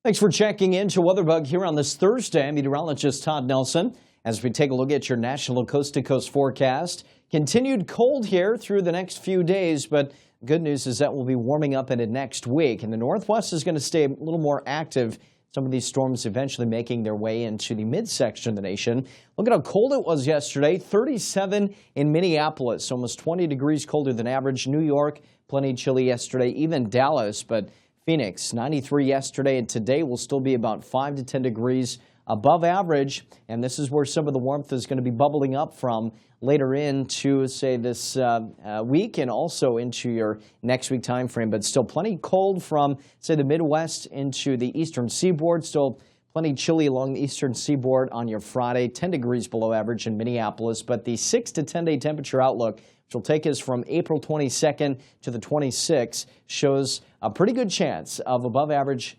Thanks for checking into WeatherBug here on this Thursday. I'm meteorologist Todd Nelson. As we take a look at your national coast-to-coast forecast, continued cold here through the next few days, but good news is that we'll be warming up into next week. And the Northwest is going to stay a little more active. Some of these storms eventually making their way into the midsection of the nation. Look at how cold it was yesterday. 37 in Minneapolis, almost 20 degrees colder than average. New York, plenty chilly yesterday, even Dallas, but Phoenix, 93 yesterday, and today will still be about 5 to 10 degrees above average. And this is where some of the warmth is going to be bubbling up from later into, say, this week and also into your next week time frame. But still plenty cold from, say, the Midwest into the eastern seaboard. Still plenty chilly along the eastern seaboard on your Friday, 10 degrees below average in Minneapolis. But the 6 to 10 day temperature outlook, which will take us from April 22nd to the 26th, shows a pretty good chance of above average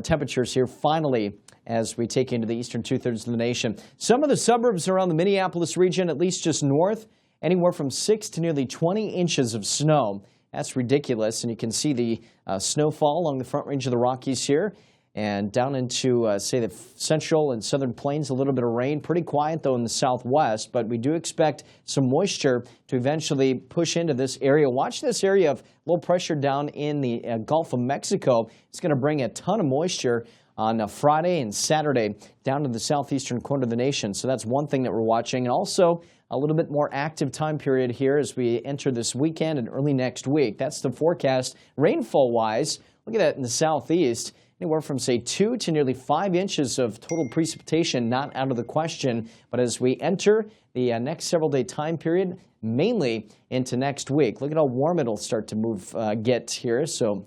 temperatures here finally as we take into the eastern two-thirds of the nation. Some of the suburbs around the Minneapolis region, at least just north, anywhere from 6 to nearly 20 inches of snow. That's ridiculous, and you can see the snowfall along the front range of the Rockies here. And down into, say, the central and southern plains, a little bit of rain. Pretty quiet, though, in the southwest, but we do expect some moisture to eventually push into this area. Watch this area of low pressure down in the Gulf of Mexico. It's going to bring a ton of moisture on Friday and Saturday down to the southeastern corner of the nation. So that's one thing that we're watching. And also a little bit more active time period here as we enter this weekend and early next week. That's the forecast. Rainfall-wise, look at that in the southeast. Anywhere from, say, 2 to nearly 5 inches of total precipitation, not out of the question. But as we enter the next several-day time period, mainly into next week, look at how warm it'll start to get here. So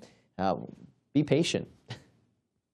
be patient.